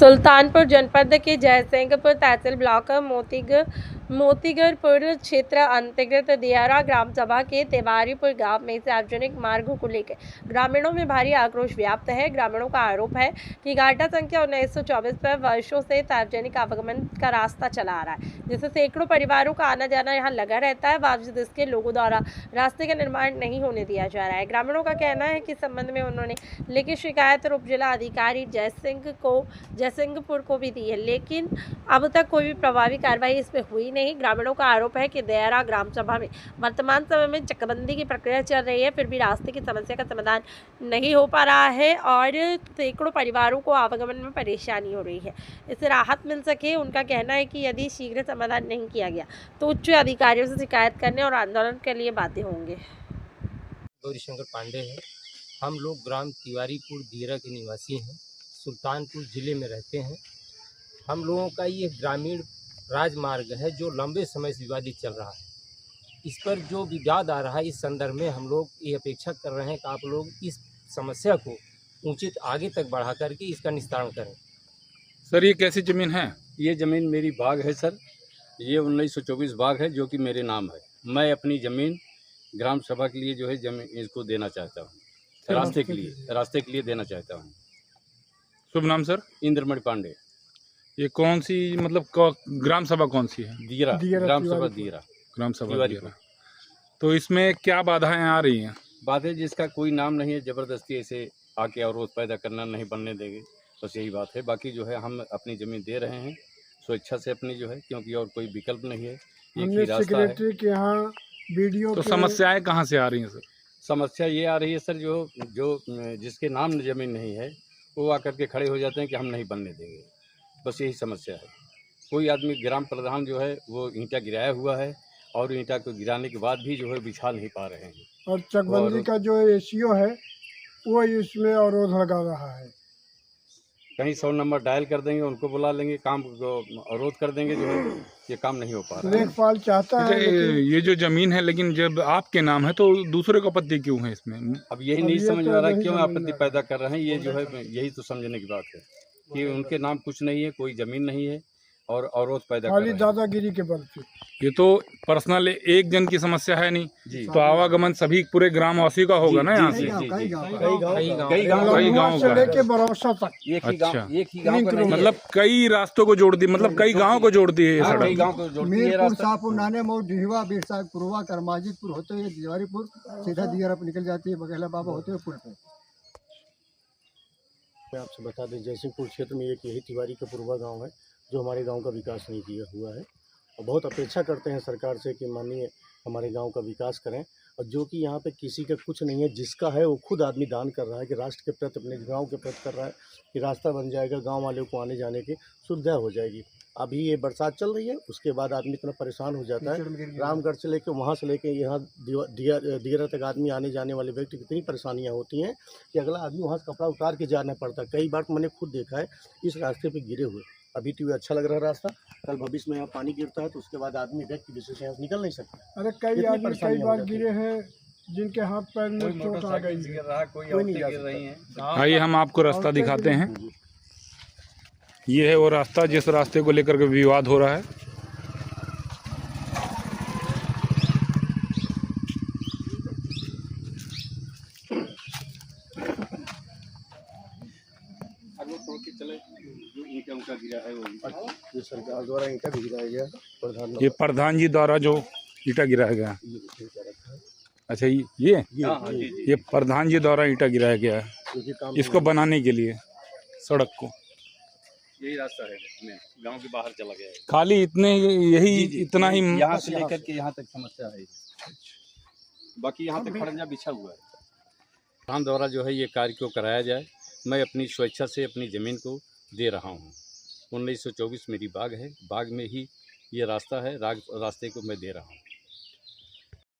सुल्तानपुर जनपद के जयसिंहपुर तहसील ब्लॉक मोतीगरपुर क्षेत्र अंतर्गत दियारा ग्राम सभा के तिवारीपुर गांव में सार्वजनिक मार्गों को लेकर ग्रामीणों में भारी आक्रोश व्याप्त है। ग्रामीणों का आरोप है कि घाटा संख्या 1924 पर वर्षों से सार्वजनिक आवागमन का रास्ता चला आ रहा है, जिससे सैकड़ों परिवारों का आना जाना यहाँ लगा रहता है। बावजूद इसके लोगों द्वारा रास्ते का निर्माण नहीं होने दिया जा रहा है। ग्रामीणों का कहना है कि संबंध में उन्होंने लिखित शिकायत उप जिला अधिकारी जयसिंहपुर को भी दी है, लेकिन अब तक कोई भी प्रभावी कार्रवाई इस पर हुई नहीं। ग्रामीणों का आरोप है कि दियारा ग्राम सभा में वर्तमान समय में चकबंदी की प्रक्रिया चल रही है, फिर भी रास्ते की समस्या का समाधान नहीं हो पा रहा है और सैकड़ों परिवारों को आवागमन में परेशानी हो रही है। इससे राहत मिल सके, उनका कहना है कि यदि शीघ्र समाधान नहीं किया गया तो उच्च अधिकारियों से शिकायत करने और आंदोलन के लिए बाध्य होंगे। गौरीशंकर पांडे हैं। हम लोग ग्राम तिवारीपुर दियारा के निवासी हैं, सुल्तानपुर ज़िले में रहते हैं। हम लोगों का ये ग्रामीण राजमार्ग है जो लंबे समय से विवादित चल रहा है। इस पर जो विवाद आ रहा है, इस संदर्भ में हम लोग ये अपेक्षा कर रहे हैं कि आप लोग इस समस्या को उचित आगे तक बढ़ा करके इसका निस्तारण करें। सर, ये कैसी ज़मीन है? ये ज़मीन मेरी बाग है सर। ये 1924 बाग है जो कि मेरे नाम है। मैं अपनी ज़मीन ग्राम सभा के लिए जो है ज़मीन इसको देना चाहता हूँ, रास्ते के लिए देना चाहता हूँ। शुभ नाम सर? इंद्रमणि पांडे। ये कौन सी मतलब ग्राम सभा कौन सी है? दियारा ग्राम सभा दियारा। ग्राम सभा दियारा। तो इसमें क्या बाधाएं आ रही हैं? बातें जिसका कोई नाम नहीं है, ज़बरदस्ती ऐसे आके अवरोध पैदा करना नहीं बनने देंगे, बस यही बात है। बाकी जो है हम अपनी ज़मीन दे रहे हैं स्वेच्छा से अपनी जो है, क्योंकि और कोई विकल्प नहीं है, एक ही रास्ता है। के यहाँ वीडियो तो समस्याएं कहाँ से आ रही हैं सर? समस्या ये आ रही है सर, जो जिसके नाम ज़मीन नहीं है वो आकर के खड़े हो जाते हैं कि हम नहीं बनने देंगे, बस यही समस्या है। कोई आदमी ग्राम प्रधान जो है वो ईंटा गिराया हुआ है और ईंटा को गिराने के बाद भी जो है बिछा नहीं पा रहे हैं। और चकबंदी का जो एसीओ है वो इसमें अवरोध लगा रहा है। कहीं 100 नंबर डायल कर देंगे, उनको बुला लेंगे, काम को अवरोध कर देंगे, जो है ये काम नहीं हो पा रहा है। लेखपाल चाहता है ये जो जमीन है, लेकिन जब आपके नाम है तो दूसरे को आपत्ति क्यों है इसमें? अब यही नहीं समझ में आ रहा है क्यों आपत्ति पैदा कर रहे हैं। ये जो है यही तो समझने की बात है कि उनके नाम कुछ नहीं है, कोई ज़मीन नहीं है और अवरोध पैदा कर रहे हैं। दादागिरी के बल पे। ये तो पर्सनल एक जन की समस्या है नहीं जी। तो आवागमन सभी पूरे ग्रामवासी का होगा ना यहाँ से? कई गाँव से लेके बरौसा तक एक ही गाँव का मतलब कई रास्तों को जोड़ती, मतलब कई गाँव को जोड़ती है ये सड़क। कई गाँव को जोड़ती है रास्ता। शाहपुर, नानेमऊ, डिहवा, बिरसा, पुरवा, करमाजितपुर होते हुए तिवारीपुर सीधा दियारा पर निकल जाती है, बघेला बाबा होते हुए पुल पे। मैं आपसे बता दें, जयसिंहपुर क्षेत्र में एक यही तिवारी का पुरवा गांव है जो हमारे गांव का विकास नहीं किया हुआ है और बहुत अपेक्षा करते हैं सरकार से कि माननीय हमारे गांव का विकास करें। और जो कि यहाँ पे किसी का कुछ नहीं है, जिसका है वो खुद आदमी दान कर रहा है कि राष्ट्र के प्रति, अपने गांव के प्रति कर रहा है कि रास्ता बन जाएगा, गांव वालों को आने जाने की सुविधा हो जाएगी। अभी ये बरसात चल रही है, उसके बाद आदमी इतना परेशान हो जाता है, रामगढ़ से लेकर वहाँ से लेकर यहाँ दियारा तक आदमी आने जाने वाले व्यक्ति की इतनी परेशानियाँ होती हैं कि अगला आदमी वहाँ से कपड़ा उतार के जाना पड़ता है। कई बार मैंने खुद देखा है इस रास्ते पर गिरे हुए। अभी तो ये अच्छा लग रहा है रास्ता, कल भविष्य में यहाँ पानी गिरता है तो उसके बाद आदमी व्यक्ति विशेष यहाँ निकल नहीं सकता। अरे कई आदमी कई बार गिरे हैं जिनके हाथ पैर में चोट आ गई है, कोई नहीं गिर रही है। आइए हम आपको रास्ता दिखाते हैं। ये है वो रास्ता जिस रास्ते को लेकर के विवाद हो रहा है। ये सरकार द्वारा ईंटा भी गिराया गया, प्रधान ये प्रधान जी द्वारा जो ईंटा गिराया गया। अच्छा, ये प्रधान जी द्वारा ईंटा गिराया गया है इसको बनाने के लिए सड़क को। यही रास्ता है, गांव के बाहर चला गया है। खाली इतना ही यहाँ से लेकर के यहाँ तक समस्या है, बाकी यहाँ तक खड़ंजा बिछा हुआ है। प्रधान द्वारा जो है ये कार्य को कराया जाए। मैं अपनी स्वेच्छा से अपनी ज़मीन को दे रहा हूँ। 1924 मेरी बाग है, बाग में ही ये रास्ता है, रास्ते को मैं दे रहा हूँ।